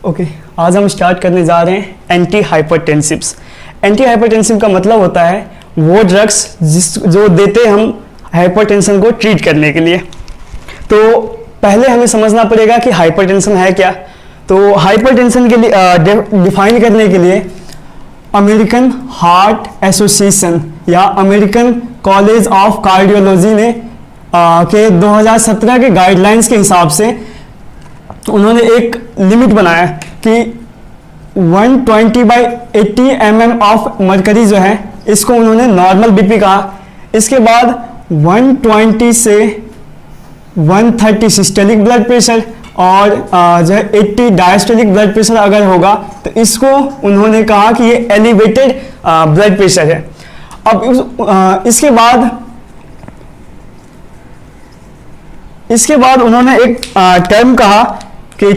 Okay, आज हम start करने जा रहे हैं एंटी हाइपरटेंसिव्स। एंटी हाइपरटेंसिव का मतलब होता है वो ड्रग्स जो देते हैं हम हाइपरटेंशन को ट्रीट करने के लिए। तो पहले हमें समझना पड़ेगा कि हाइपरटेंशन है क्या। तो हाइपरटेंशन के लिए डिफाइन करने के लिए अमेरिकन हार्ट एसोसिएशन या अमेरिकन कॉलेज ऑफ कार्डियोलॉजी ने के 2017 के गाइडलाइंस के हिसाब से उन्होंने एक लिमिट बनाया कि 120/80 mm ऑफ मरकरी जो है इसको उन्होंने नॉर्मल बीपी कहा। इसके बाद 120 से 130 सिस्टोलिक ब्लड प्रेशर और जो है 80 डायस्टोलिक ब्लड प्रेशर अगर होगा तो इसको उन्होंने कहा कि ये एलिवेटेड ब्लड प्रेशर है। अब इसके बाद उन्होंने एक टर्म कहा कि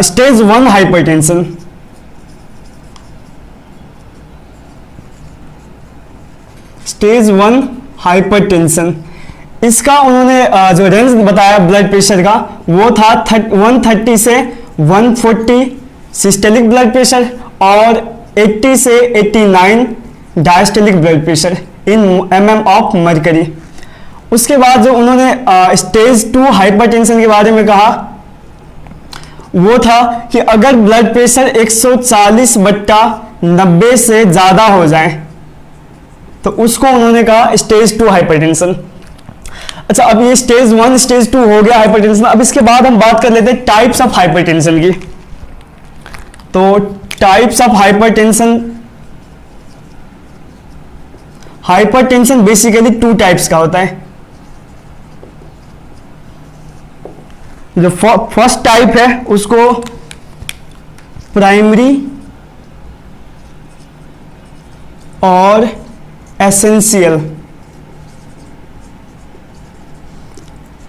स्टेज 1 हाइपरटेंशन। स्टेज 1 हाइपरटेंशन, इसका उन्होंने जो रेंज बताया ब्लड प्रेशर का वो था 130 से 140 सिस्टोलिक ब्लड प्रेशर और 80 से 89 diastolic blood pressure in mm of mercury. उसके बाद जो उन्होंने स्टेज 2 हाइपरटेंशन के बारे में कहा वो था कि अगर ब्लड प्रेशर 140/90 से ज़्यादा हो जाए तो उसको उन्होंने कहा स्टेज 2 हाइपरटेंशन। अच्छा, अब ये स्टेज 1 स्टेज 2 हो गया हाइपरटेंशन। अब इसके बाद हम बात कर लेते हैं टाइप्स ऑफ हाइपरटेंशन की। तो types of hypertension basically 2 types का होता है। जो फर्स्ट टाइप है उसको प्राइमरी और एसेंशियल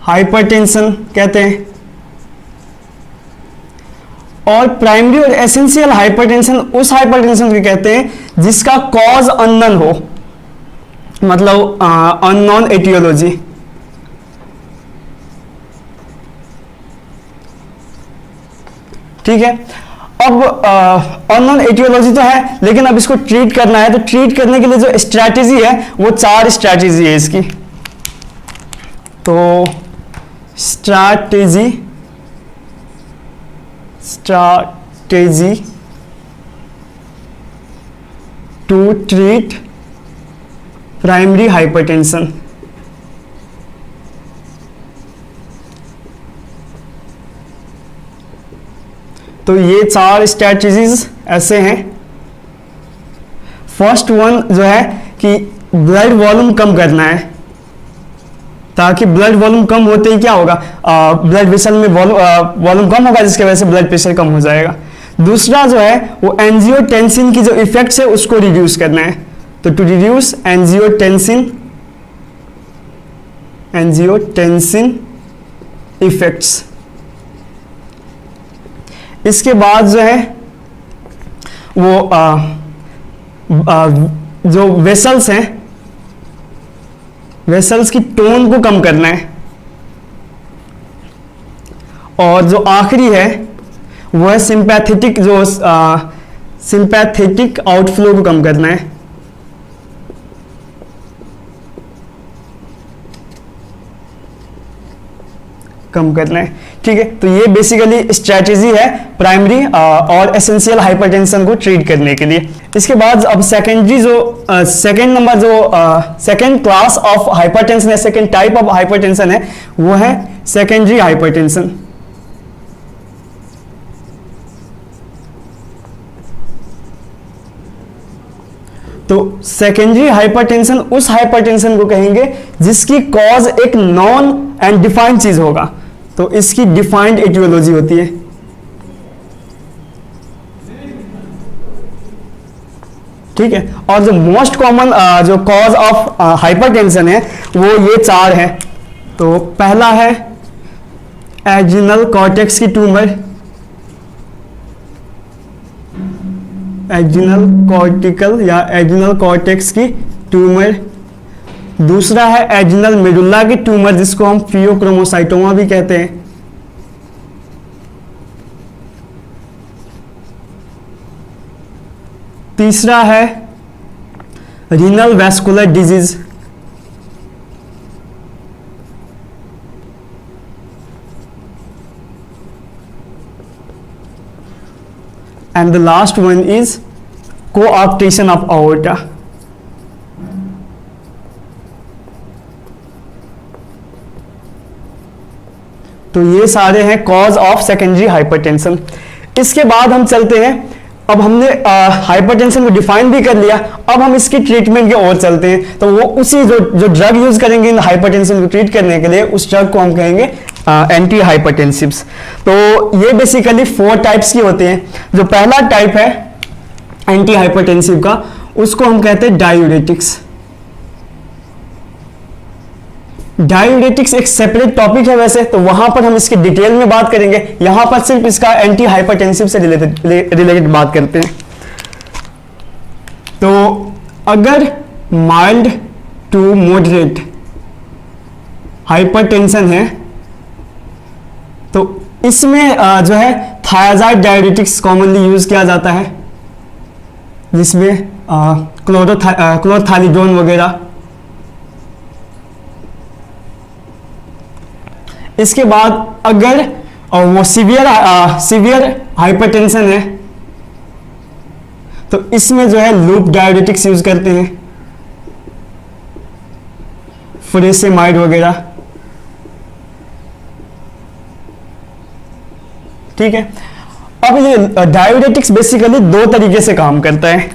हाइपरटेंशन कहते हैं। और प्राइमरी और एसेंशियल हाइपरटेंशन उस हाइपरटेंशन को कहते हैं जिसका कॉज अननोन हो, मतलब अननोन एटियोलॉजी। ठीक है, अब अननोन एटियोलॉजी तो है लेकिन अब इसको ट्रीट करना है। तो ट्रीट करने के लिए जो स्ट्रैटेजी है वो 4 स्ट्रैटेजी है इसकी। तो strategy to treat primary hypertension. तो ये 4 स्ट्रैटेजीज ऐसे हैं। फर्स्ट वन जो है कि ब्लड वॉल्यूम कम करना है, ताकि ब्लड वॉल्यूम कम होते ही क्या होगा, ब्लड वेसल में वॉल्यूम कम होगा जिसकी वजह से ब्लड प्रेशर कम हो जाएगा। दूसरा जो है वो एंजियोटेंसिन की जो इफेक्ट्स है उसको रिड्यूस करना है। तो टू रिड्यूस एंजियोटेंसिन इफेक्ट्स। इसके बाद जो है वो जो वेसल्स हैं, वेसल्स की टोन को कम करना है। और जो आखिरी है वो है सिंपैथेटिक आउटफ्लो को कम करना है। ठीक है, तो ये बेसिकली स्ट्रैटेजी है प्राइमरी और एसेंशियल हाइपरटेंशन को ट्रीट करने के लिए। इसके बाद अब सेकेंड क्लास ऑफ हाइपरटेंशन है, सेकेंड टाइप ऑफ हाइपरटेंशन है वो है सेकेंडरी हाइपरटेंशन। तो सेकेंडरी हाइपरटेंशन उस हाइपरटेंशन को कहेंगे जिसकी कॉज एक नॉन एंड डिफाइंड चीज होगा। तो इसकी डिफाइंड एटियोलॉजी होती है। ठीक है, और जो मोस्ट कॉमन जो कॉज ऑफ हाइपरटेंशन है वो ये 4 है। तो पहला है एड्रिनल कॉर्टेक्स की ट्यूमर, एड्रिनल कॉर्टिकल या एड्रिनल कॉर्टेक्स की ट्यूमर। दूसरा है एड्रिनल मेडुल्ला की ट्यूमर जिसको हम फियोक्रोमोसाइटोमा भी कहते हैं। तीसरा है renal vascular disease, and the last one is coarctation of aorta. तो ये सारे हैं कॉज ऑफ सेकेंडरी हाइपरटेंशन। इसके बाद हम चलते हैं, अब हमने हाइपरटेंशन को डिफाइन भी कर लिया, अब हम इसकी ट्रीटमेंट की ओर चलते हैं। तो वो उसी जो ड्रग यूज करेंगे इन हाइपरटेंशन को ट्रीट करने के लिए, उस ड्रग को हम कहेंगे एंटी हाइपरटेंसिव्स। तो ये बेसिकली 4 टाइप्स की होते हैं। जो पहला टाइप है एंटी हाइपरटेंसिव का, उसको हम कहते हैं डायूरेटिक्स। डायूरेटिक्स एक सेपरेट टॉपिक है वैसे, तो वहां पर हम इसके डिटेल में बात करेंगे। यहां पर सिर्फ इसका एंटी हाइपरटेंसिव से रिलेटेड बात करते हैं। तो अगर माइल्ड टू मॉडरेट हाइपरटेंशन है तो इसमें जो है थायाजाइड डायूरेटिक्स कॉमनली यूज किया जाता है, जिसमें क्लोरथालिडोन वगैरह। इसके बाद अगर वो सीवियर हाइपरटेंशन है तो इसमें जो है लूप डायूरेटिक्स यूज करते हैं, फुरेसेमाइड वगैरह। ठीक है। अब ये डायूरेटिक्स बेसिकली 2 तरीके से काम करता है।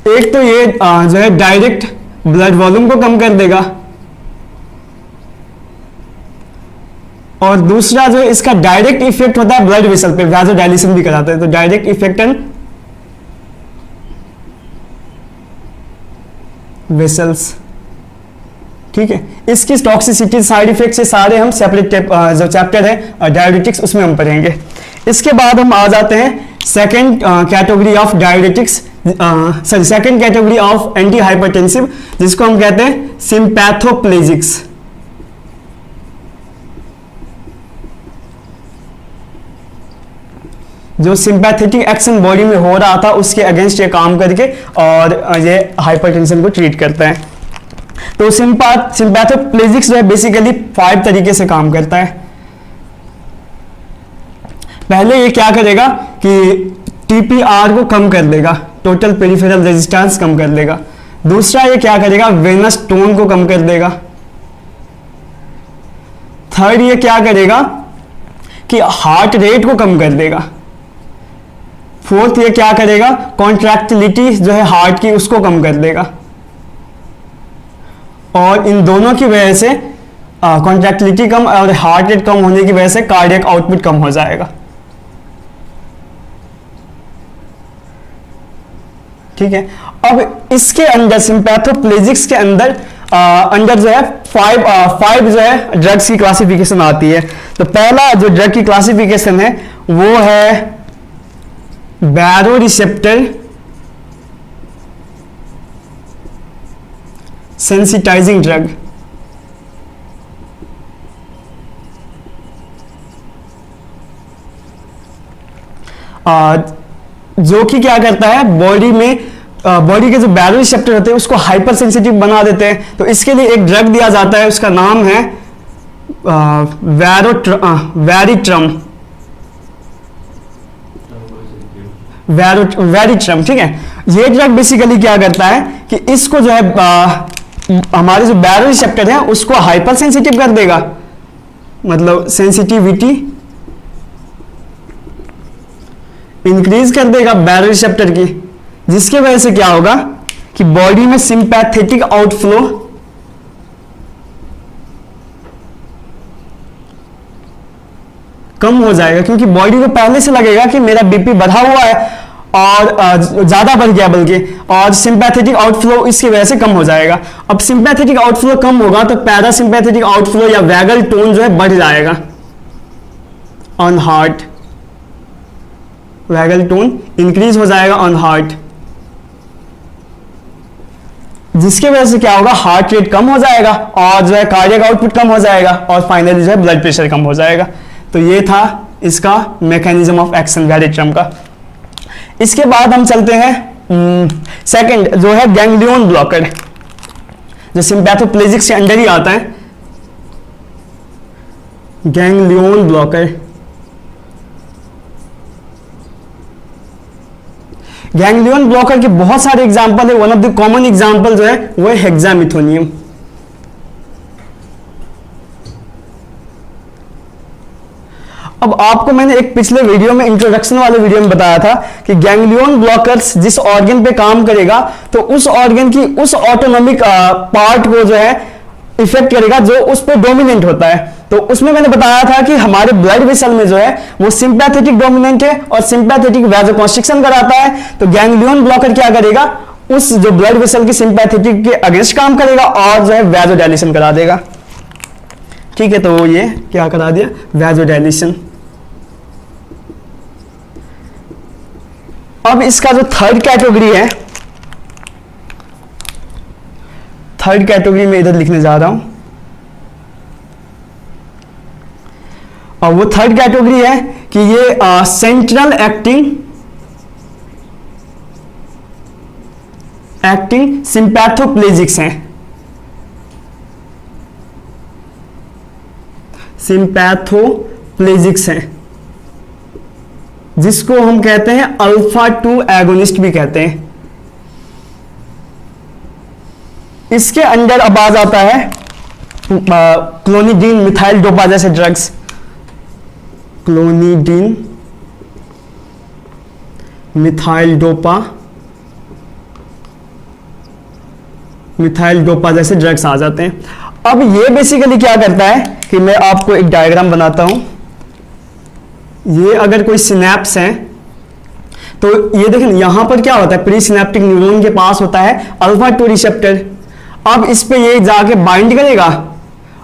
एक तो ये जो है डायरेक्ट ब्लड वॉल्यूम को कम कर देगा, और दूसरा जो इसका डायरेक्ट इफेक्ट होता है ब्लड वेसल पे, वैसोडाइलेशन भी कराता है। तो डायरेक्ट इफेक्ट एंड वेसल्स। ठीक है। इसकी टॉक्सिसिटी साइड इफेक्ट से सारे हम सेपरेट जो चैप्टर है डायूरेटिक्स उसमें हम पढ़ेंगे। इसके बाद हम आ जाते हैं second category of diuretics, sorry second category of anti hypertensive, जिसको हम कहते हैं सिंपैथोप्लेजिक्स। जो सिंपैथेटिक एक्शन बॉडी में हो रहा था उसके अगेंस्ट ये काम करके और ये हाइपरटेंशन को ट्रीट करता है। तो सिंपैथोप्लेजिक्स जो है बेसिकली 5 तरीके से काम करता है। पहले ये क्या करेगा कि टीपीआर को कम कर देगा, टोटल पेरिफेरल रेजिस्टेंस कम कर देगा। दूसरा ये क्या करेगा, वेनस टोन को कम कर देगा। थर्ड ये क्या करेगा कि हार्ट रेट को कम कर देगा। फोर्थ ये क्या करेगा, कॉन्ट्रैक्टिलिटी जो है हार्ट की उसको कम कर देगा। और इन दोनों की वजह से कॉन्ट्रैक्टिलिटी कम और हार्ट रेट कम होने की वजह से कार्डियक आउटपुट कम हो जाएगा। ठीक है। अब इसके अंदर सिंपैथोप्लेजिक्स के अंदर अंदर जो है 5 जो है ड्रग्स की क्लासिफिकेशन आती है। तो पहला जो ड्रग की क्लासिफिकेशन है वो है बैरोरिसेप्टर सेंसिटाइजिंग ड्रग। जो कि क्या करता है, बॉडी में बॉडी के जो बैरोरिसेप्टर होते हैं उसको हाइपर सेंसिटिव बना देते हैं। तो इसके लिए एक ड्रग दिया जाता है, उसका नाम है वैरिट्रम। वैरिट्रम। ठीक है। ये ड्रग बेसिकली क्या करता है कि इसको जो है हमारे जो बैरोरिसेप्टर है उसको हाइपर सेंसिटिव कर देगा, मतलब सेंसिटिविटी इंक्रीज कर देगा बैरोरिसेप्टर की, जिसके वजह से क्या होगा कि बॉडी में सिंपैथेटिक आउटफ्लो कम हो जाएगा, क्योंकि बॉडी को पहले से लगेगा कि मेरा बीपी बढ़ा हुआ है और ज्यादा बढ़ गया बल्कि, और सिंपैथेटिक आउटफ्लो इसकी वजह से कम हो जाएगा। अब सिंपैथेटिक आउटफ्लो कम होगा तो पैरासिम्पैथेटिक आउटफ्लो या वैगल टोन जो है बढ़ जाएगा on heart. Vagal tone increase हो जाएगा ऑन हार्ट, जिसके वजह से क्या होगा, हार्ट रेट कम हो जाएगा और जो है कार्डियक आउटपुट कम हो जाएगा और फाइनली जो है ब्लड प्रेशर कम हो जाएगा। तो ये था इसका मैकेनिज्म ऑफ एक्शन वैरिट्रम का। इसके बाद हम चलते हैं सेकंड, जो है गैंग्लियन ब्लॉकर, जो सिंपैथोप्लेजिक से अंडर ही आता है। गैंग्लियन ब्लॉकर, गैंग्लियन ब्लॉकर के बहुत सारे एग्जांपल है। One of the common example जो है वो है हेक्सामिथोनियम। अब आपको मैंने एक पिछले वीडियो में, इंट्रोडक्शन वाले वीडियो में बताया था कि गैंग्लियन ब्लॉकर्स जिस ऑर्गन पे काम करेगा तो उस ऑर्गन की उस ऑटोनॉमिक पार्ट को जो है इफेक्ट करेगा जो उस पर डोमिनेंट होता है। तो उसमें मैंने बताया था कि हमारे ब्लड वेसल में जो है वो सिंपैथेटिक डोमिनेंट है और सिंपैथेटिक वैसोकंस्ट्रिक्शन कराता है। तो गैंग्लियन ब्लॉकर क्या करेगा, उस जो ब्लड वेसल की सिंपैथेटिक के अगेंस्ट काम करेगा और जो है वैसोडाइलेशन करा देगा। ठीक है, तो ये क्या करा दिया, वैसोडाइलेशन। अब इसका जो थर्ड कैटेगरी है, थर्ड कैटेगरी में इधर लिखने जा रहा हूं, और वो थर्ड कैटेगरी है कि ये सेंट्रल एक्टिंग सिंपैथोप्लेजिक्स हैं। सिंपैथोप्लेजिक्स हैं, जिसको हम कहते हैं अल्फा 2 एगोनिस्ट भी कहते हैं। इसके अंदर अब आ जाता है क्लोनिडीन, मिथाइल डोपा जैसे ड्रग्स। क्लोनिडीन, मिथाइल डोपा जैसे ड्रग्स आ जाते हैं। अब ये बेसिकली क्या करता है कि मैं आपको एक डायग्राम बनाता हूं। ये अगर कोई सिनेप्स है तो ये देखें, यहां पर क्या होता है, प्री सिनेप्टिक न्यूरॉन के पास होता है अल्फा 2 रिसेप्टर। अब इस पे ये जाके बाइंड करेगा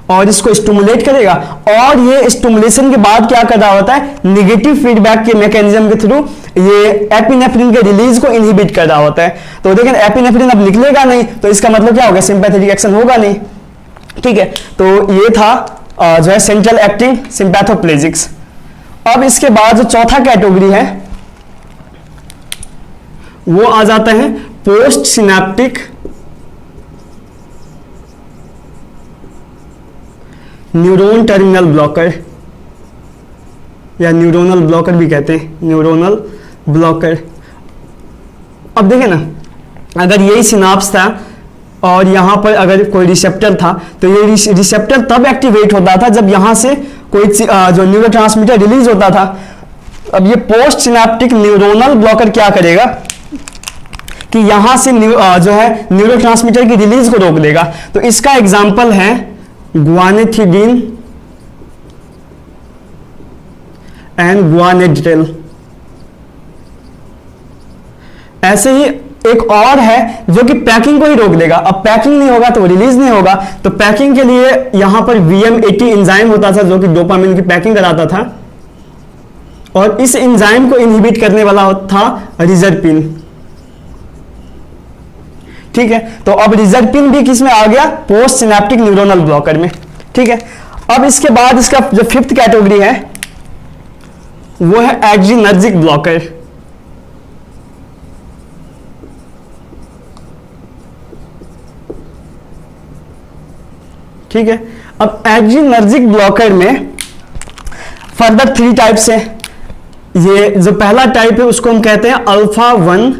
और इसको स्टिमुलेट करेगा, और ये स्टिमुलेशन के बाद क्या कर रहा होता है, निगेटिव फीडबैक के मैकेनिज्म के थ्रू ये एपिनेफ्रिन के रिलीज को इनहिबिट कर रहा होता है। तो देखें एपिनेफ्रिन अब निकलेगा नहीं, तो इसका मतलब क्या होगा, सिंपैथेटिक एक्शन होगा नहीं। ठीक है, तो ये था जो है सेंट्रल एक्टिंग सिंपैथोप्लेजिक्स। अब इसके बाद जो चौथा कैटेगरी है वो आ जाता है post synaptic neuron terminal blocker, या न्यूरोनल ब्लॉकर भी कहते हैं, न्यूरोनल ब्लॉकर। अब देखें ना, अगर यही सिनाप्स था और यहां पर अगर कोई रिसेप्टर था तो ये रिसेप्टर तब एक्टिवेट होता था जब यहां से कोई जो न्यूरोट्रांसमीटर रिलीज होता था। अब ये पोस्ट सिनेप्टिक न्यूरोनल ब्लॉकर क्या करेगा कि यहां से जो है न्यूरोट्रांसमीटर की रिलीज को रोक देगा। तो इसका एग्जांपल है गुआनिथिडीन एंड गुआनिड्रेल। ऐसे ही एक और है जो कि पैकिंग को ही रोक देगा। अब पैकिंग नहीं होगा तो रिलीज नहीं होगा, तो पैकिंग के लिए यहां पर VM80 एंजाइम होता था जो कि डोपामिन की पैकिंग कराता था, और इस एंजाइम को इनहिबिट करने वाला था रिजर्पिन। ठीक है, तो अब रिजर्पिन भी किस में आ गया, पोस्ट सिनेप्टिक न्यूरोनल ब्लॉकर में। ठीक है, अब इसके बाद इसका जो फिफ्थ कैटेगरी है वो है एड्रीनर्जिक ब्लॉकर। ठीक है, अब एड्रीनर्जिक ब्लॉकर में फर्दर 3 टाइप्स हैं। ये जो पहला टाइप है उसको हम कहते हैं अल्फा 1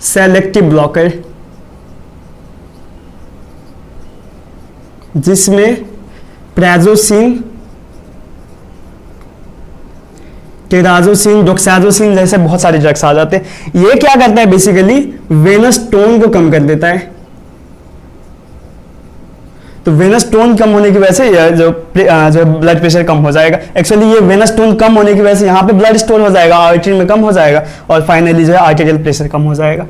सेलेक्टिव ब्लॉकर, जिसमें प्राजोसिन, टेराजोसिन, डोक्साजोसिन जैसे बहुत सारे ड्रग्स आ जाते हैं। ये क्या करता है, बेसिकली वेनस टोन को कम कर देता है। तो वेनस टोन कम होने की वजह से जो ब्लड प्रेशर कम हो जाएगा। एक्चुअली ये वेनस टोन कम होने की वजह से यहाँ पे ब्लड स्टोर हो जाएगा, आर्टरी में कम हो जाएगा, और फाइनली जो है आर्टेरियल प्रेशर कम हो जाएगा।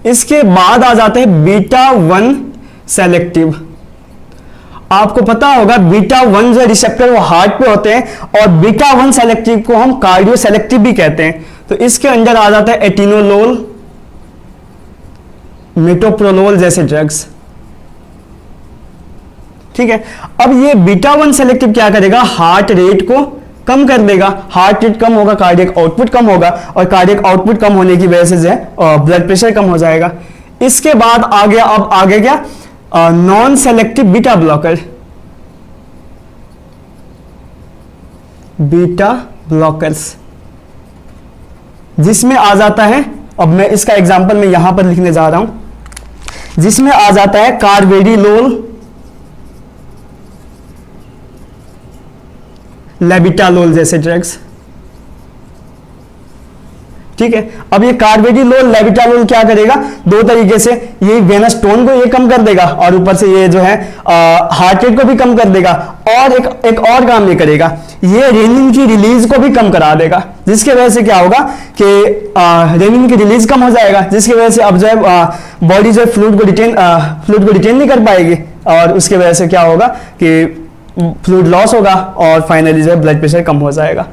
इसके बाद आ जाते हैं बीटा 1 सेलेक्टिव। आपको पता होगा बीटा 1 जो रिसेप्टर वो हार्ट पे होते हैं, और बीटा 1 सेलेक्टिव को हम कार्डियो सेलेक्टिव भी कहते हैं। तो इसके अंदर आ जाता है एटिनोलोल, मेटोप्रोलोल जैसे ड्रग्स। ठीक है, अब ये बीटा 1 सेलेक्टिव क्या करेगा, हार्ट रेट को कम कर देगा, हार्ट रेट कम होगा, कार्डियक आउटपुट कम होगा, और कार्डियक आउटपुट कम होने की वजह से जो है ब्लड प्रेशर कम हो जाएगा। इसके बाद आ गया, अब आगे क्या, non selective beta blocker. Beta blockers जिसमें आ जाता है, अब मैं इसका एग्जांपल मैं यहां पर लिखने जा रहा हूं, जिसमें आ जाता है कार्वेडिलोल, लेबिटालोल जैसे ड्रग्स। ठीक है, अब ये कार्वेडिलोल लेबिटालोल क्या करेगा, दो तरीके से, ये वेनस टोन को ये कम कर देगा और ऊपर से ये जो है हार्ट रेट को भी कम कर देगा, और एक और काम ये करेगा, ये रेनिन की रिलीज को भी कम करा देगा, जिसकी वजह से क्या होगा कि रेनिन की रिलीज कम हो जाएगा, जिसकी वजह से अब जो है बॉडी जो है फ्लूइड को रिटेन नहीं कर पाएगी, और उसकी वजह से क्या होगा कि फ्लूइड लॉस होगा, और फाइनली जो है ब्लड प्रेशर कम हो जाएगा।